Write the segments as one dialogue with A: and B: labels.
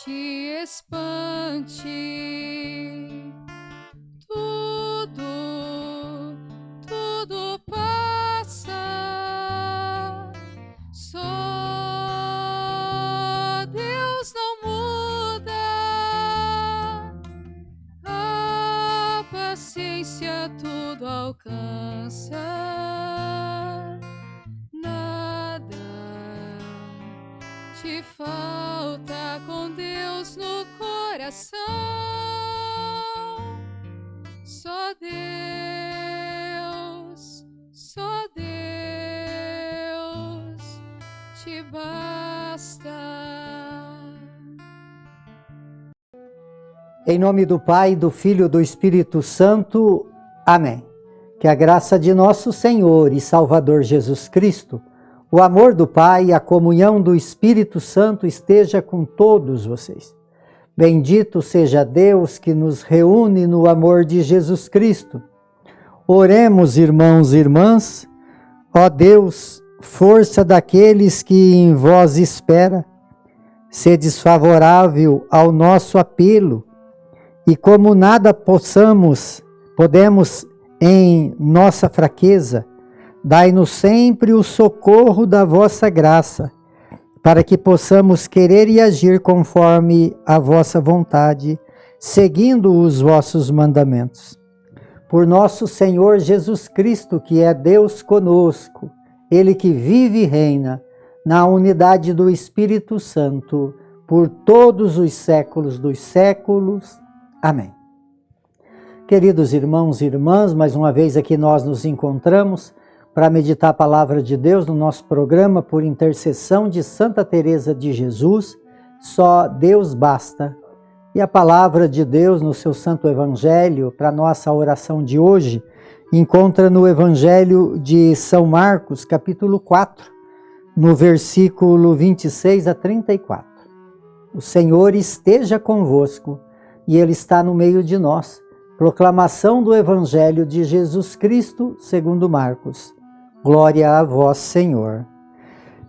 A: te espante. Tudo passa. Só Deus não muda. A paciência tudo alcança. Nada te falta com Deus no coração. Só Deus te basta.
B: Em nome do Pai, do Filho e do Espírito Santo. Amém. Que a graça de nosso Senhor e Salvador Jesus Cristo, o amor do Pai e a comunhão do Espírito Santo esteja com todos vocês. Bendito seja Deus que nos reúne no amor de Jesus Cristo. Oremos, irmãos e irmãs. Ó Deus, força daqueles que em vós espera, sedes favorável ao nosso apelo, e como nada podemos em nossa fraqueza, dai-nos sempre o socorro da vossa graça, para que possamos querer e agir conforme a vossa vontade, seguindo os vossos mandamentos. Por nosso Senhor Jesus Cristo, que é Deus conosco, Ele que vive e reina na unidade do Espírito Santo, por todos os séculos dos séculos. Amém. Queridos irmãos e irmãs, mais uma vez aqui nós nos encontramos para meditar a palavra de Deus no nosso programa por intercessão de Santa Teresa de Jesus, Só Deus Basta. E a palavra de Deus no seu Santo Evangelho, para nossa oração de hoje, encontra no Evangelho de São Marcos, capítulo 4, no versículo 26 a 34. O Senhor esteja convosco e Ele está no meio de nós. Proclamação do Evangelho de Jesus Cristo, segundo Marcos. Glória a vós, Senhor.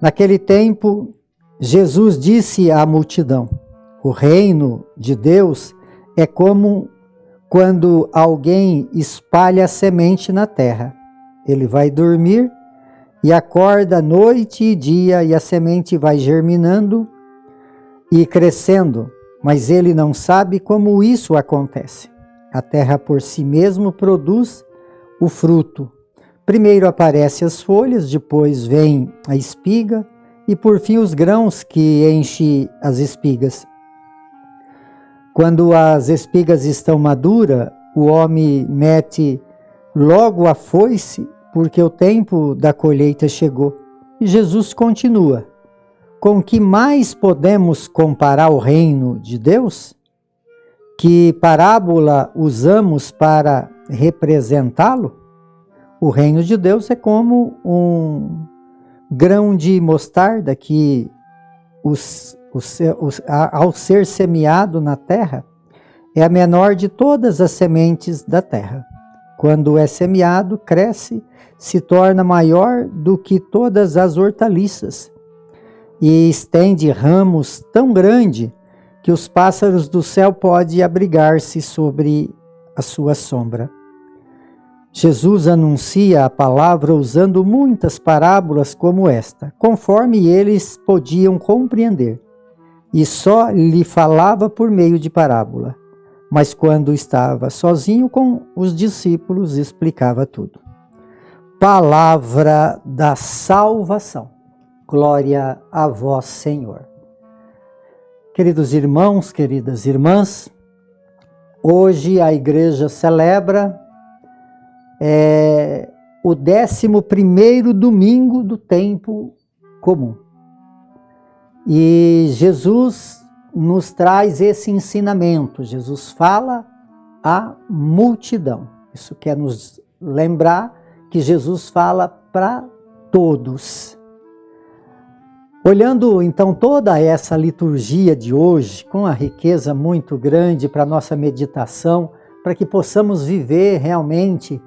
B: Naquele tempo, Jesus disse à multidão: o reino de Deus é como quando alguém espalha a semente na terra. Ele vai dormir e acorda noite e dia, e a semente vai germinando e crescendo, mas ele não sabe como isso acontece. A terra por si mesmo produz o fruto. Primeiro aparecem as folhas, depois vem a espiga e por fim os grãos que enchem as espigas. Quando as espigas estão maduras, o homem mete logo a foice, porque o tempo da colheita chegou. E Jesus continua: com que mais podemos comparar o reino de Deus? Que parábola usamos para representá-lo? O reino de Deus é como um grão de mostarda que, ao ser semeado na terra, é a menor de todas as sementes da terra. Quando é semeado, cresce, se torna maior do que todas as hortaliças e estende ramos tão grandes que os pássaros do céu podem abrigar-se sobre a sua sombra. Jesus anuncia a palavra usando muitas parábolas como esta, conforme eles podiam compreender, e só lhe falava por meio de parábola. Mas quando estava sozinho com os discípulos, explicava tudo. Palavra da salvação. Glória a vós, Senhor. Queridos irmãos, queridas irmãs, hoje a igreja celebra o 11º domingo do tempo comum. E Jesus nos traz esse ensinamento. Jesus fala à multidão. Isso quer nos lembrar que Jesus fala para todos. Olhando então toda essa liturgia de hoje, com a riqueza muito grande para a nossa meditação, para que possamos viver realmente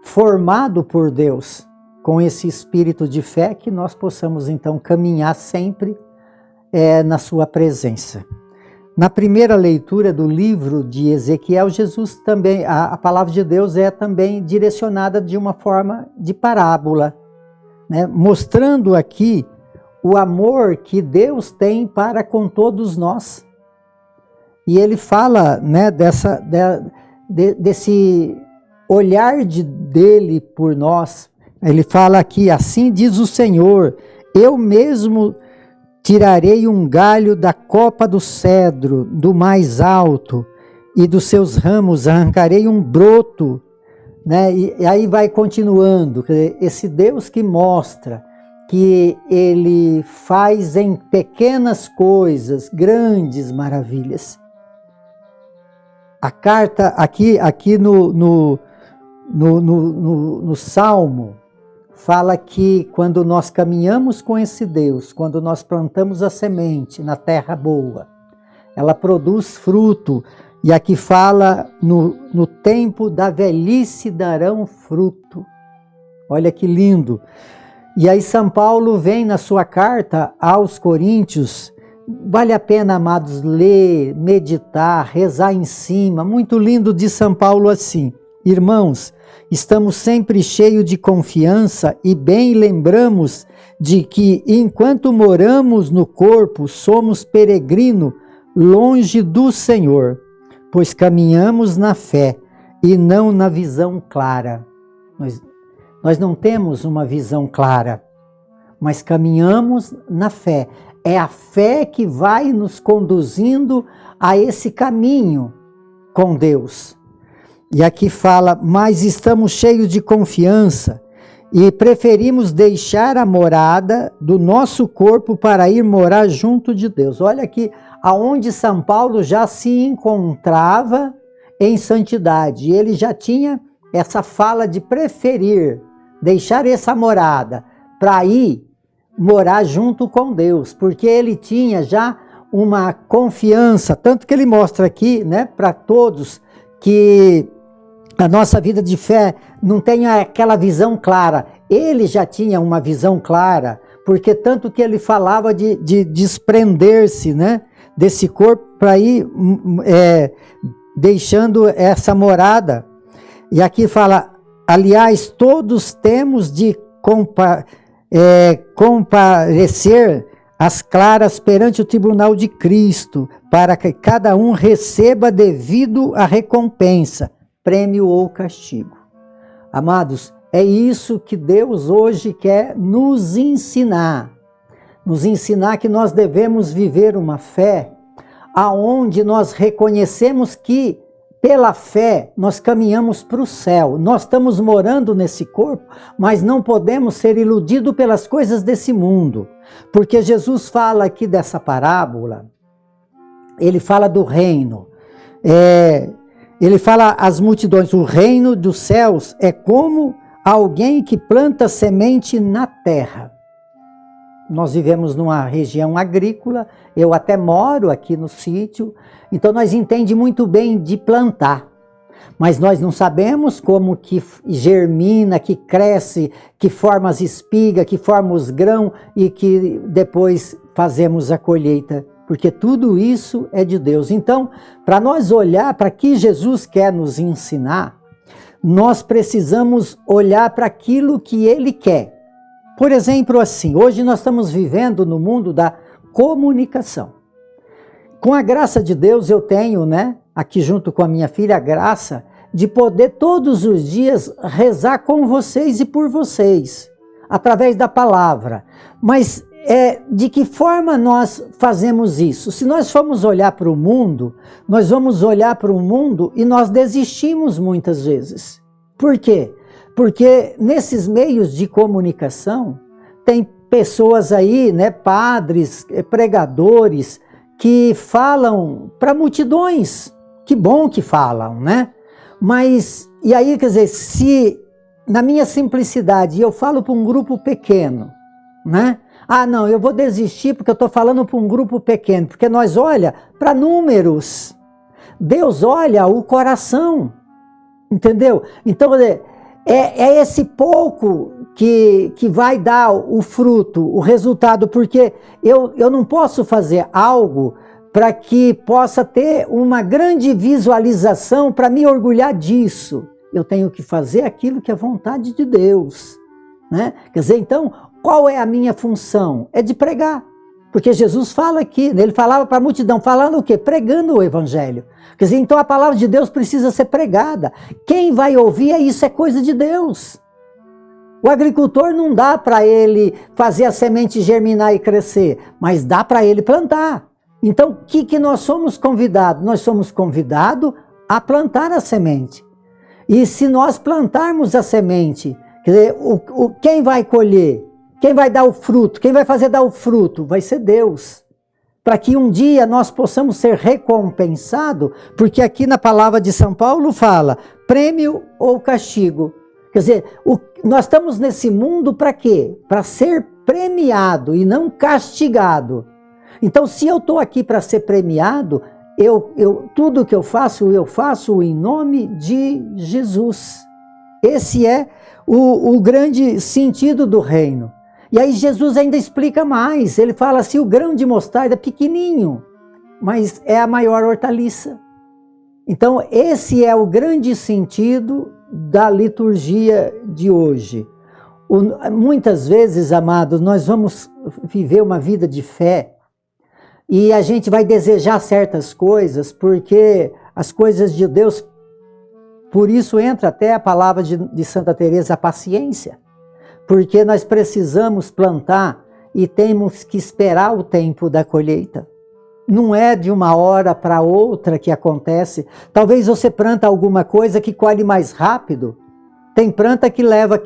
B: formado por Deus, com esse espírito de fé, que nós possamos então caminhar sempre na sua presença. Na primeira leitura do livro de Ezequiel, Jesus também, a palavra de Deus é também direcionada de uma forma de parábola, né? Mostrando aqui o amor que Deus tem para com todos nós. E ele fala, né, desse olhar dele por nós. Ele fala aqui, assim diz o Senhor, eu mesmo tirarei um galho da copa do cedro, do mais alto, e dos seus ramos arrancarei um broto, né? E aí vai continuando, esse Deus que mostra que ele faz em pequenas coisas grandes maravilhas. A carta aqui no Salmo, fala que quando nós caminhamos com esse Deus, quando nós plantamos a semente na terra boa, ela produz fruto. E aqui fala, no tempo da velhice darão fruto. Olha que lindo. E aí São Paulo vem na sua carta aos Coríntios. Vale a pena, amados, ler, meditar, rezar em cima. Muito lindo de São Paulo assim. Irmãos, estamos sempre cheios de confiança e bem lembramos de que, enquanto moramos no corpo, somos peregrino longe do Senhor, pois caminhamos na fé e não na visão clara. Nós não temos uma visão clara, mas caminhamos na fé. É a fé que vai nos conduzindo a esse caminho com Deus. E aqui fala, mas estamos cheios de confiança e preferimos deixar a morada do nosso corpo para ir morar junto de Deus. Olha aqui aonde São Paulo já se encontrava em santidade. Ele já tinha essa fala de preferir deixar essa morada para ir morar junto com Deus, porque ele tinha já uma confiança, tanto que ele mostra aqui, né, para todos, que a nossa vida de fé não tem aquela visão clara. Ele já tinha uma visão clara, porque tanto que ele falava de desprender-se, né, desse corpo para ir deixando essa morada. E aqui fala, aliás, todos temos de comparecer às claras perante o tribunal de Cristo, para que cada um receba devido a recompensa, prêmio ou castigo. Amados, é isso que Deus hoje quer nos ensinar que nós devemos viver uma fé aonde nós reconhecemos que pela fé nós caminhamos para o céu. Nós estamos morando nesse corpo, mas não podemos ser iludidos pelas coisas desse mundo, porque Jesus fala aqui dessa parábola, ele fala do reino, ele fala às multidões, o reino dos céus é como alguém que planta semente na terra. Nós vivemos numa região agrícola, eu até moro aqui no sítio, então nós entendemos muito bem de plantar, mas nós não sabemos como que germina, que cresce, que forma as espigas, que forma os grãos e que depois fazemos a colheita, porque tudo isso é de Deus. Então, para nós olhar para que Jesus quer nos ensinar, nós precisamos olhar para aquilo que Ele quer. Por exemplo, assim, hoje nós estamos vivendo no mundo da comunicação. Com a graça de Deus eu tenho, né, aqui junto com a minha filha, a graça de poder todos os dias rezar com vocês e por vocês, através da palavra. Mas de que forma nós fazemos isso? Se nós formos olhar para o mundo, nós vamos olhar para o mundo e nós desistimos muitas vezes. Por quê? Porque nesses meios de comunicação, tem pessoas aí, né, padres, pregadores, que falam para multidões. Que bom que falam, né? Mas, e aí, quer dizer, se na minha simplicidade eu falo para um grupo pequeno, né? Ah, não, eu vou desistir porque eu estou falando para um grupo pequeno, porque nós olha para números. Deus olha o coração, entendeu? Então, É esse pouco que vai dar o fruto, o resultado, porque eu não posso fazer algo para que possa ter uma grande visualização para me orgulhar disso. Eu tenho que fazer aquilo que é vontade de Deus, né? Quer dizer, então, qual é a minha função? É de pregar. Porque Jesus fala aqui, ele falava para a multidão, falando o quê? Pregando o evangelho. Quer dizer, então a palavra de Deus precisa ser pregada. Quem vai ouvir, isso é coisa de Deus. O agricultor não dá para ele fazer a semente germinar e crescer, mas dá para ele plantar. Então, o que nós somos convidados? Nós somos convidados a plantar a semente. E se nós plantarmos a semente, quer dizer, quem vai colher? Quem vai dar o fruto? Quem vai fazer dar o fruto? Vai ser Deus. Para que um dia nós possamos ser recompensados, porque aqui na palavra de São Paulo fala prêmio ou castigo. Quer dizer, nós estamos nesse mundo para quê? Para ser premiado e não castigado. Então, se eu estou aqui para ser premiado, tudo que eu faço em nome de Jesus. Esse é o grande sentido do reino. E aí Jesus ainda explica mais, ele fala assim, o grão de mostarda é pequenininho, mas é a maior hortaliça. Então esse é o grande sentido da liturgia de hoje. Muitas vezes, amados, nós vamos viver uma vida de fé e a gente vai desejar certas coisas, porque as coisas de Deus, por isso entra até a palavra de Santa Teresa, a paciência. Porque nós precisamos plantar e temos que esperar o tempo da colheita. Não é de uma hora para outra que acontece. Talvez você planta alguma coisa que colhe mais rápido. Tem planta que leva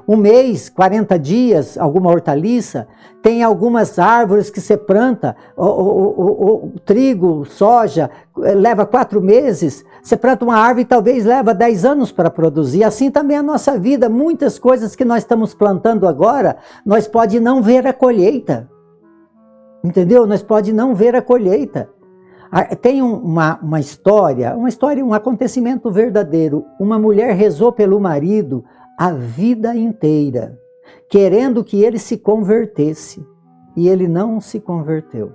B: um mês, 40 dias, alguma hortaliça. Tem algumas árvores que você planta, o trigo, soja, leva 4 meses. Você planta uma árvore e talvez leva 10 anos para produzir. Assim também a nossa vida, muitas coisas que nós estamos plantando agora, nós pode não ver a colheita. Entendeu? Nós pode não ver a colheita. Tem uma história, um acontecimento verdadeiro. Uma mulher rezou pelo marido a vida inteira, querendo que ele se convertesse. E ele não se converteu.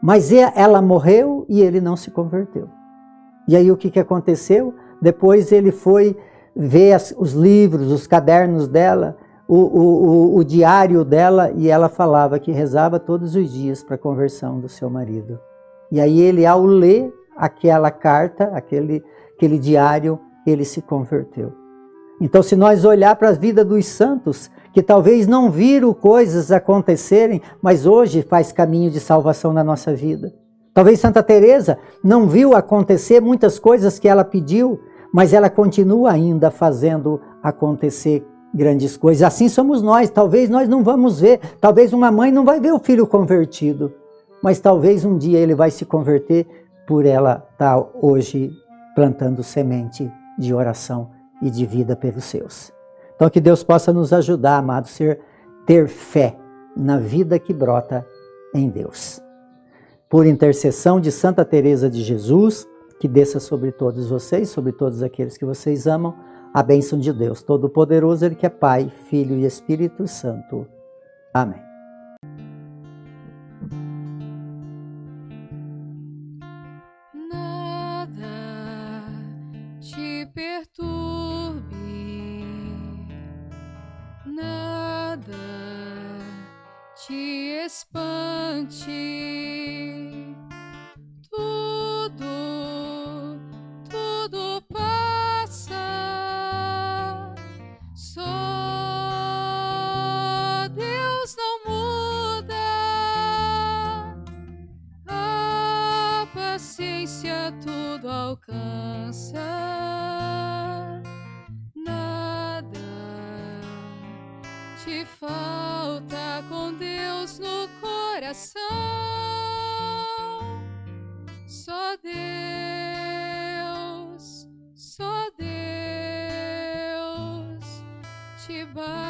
B: Mas ela morreu e ele não se converteu. E aí o que aconteceu? Depois ele foi ver os livros, os cadernos dela, o diário dela, e ela falava que rezava todos os dias para a conversão do seu marido. E aí ele, ao ler aquela carta, aquele diário, ele se converteu. Então, se nós olhar para a vida dos santos, que talvez não viram coisas acontecerem, mas hoje faz caminho de salvação na nossa vida. Talvez Santa Teresa não viu acontecer muitas coisas que ela pediu, mas ela continua ainda fazendo acontecer grandes coisas. Assim somos nós. Talvez nós não vamos ver, talvez uma mãe não vai ver o filho convertido, mas talvez um dia ele vai se converter por ela estar hoje plantando semente de oração e de vida pelos seus. Então que Deus possa nos ajudar, amados, ter fé na vida que brota em Deus. Por intercessão de Santa Teresa de Jesus, que desça sobre todos vocês, sobre todos aqueles que vocês amam, a bênção de Deus Todo-Poderoso, Ele que é Pai, Filho e Espírito Santo. Amém.
A: Nada te perturbe, nada te espante. Tudo passa, só Deus não muda. A paciência tudo alcança, nada te falta com Deus no coração. Só Deus te basta.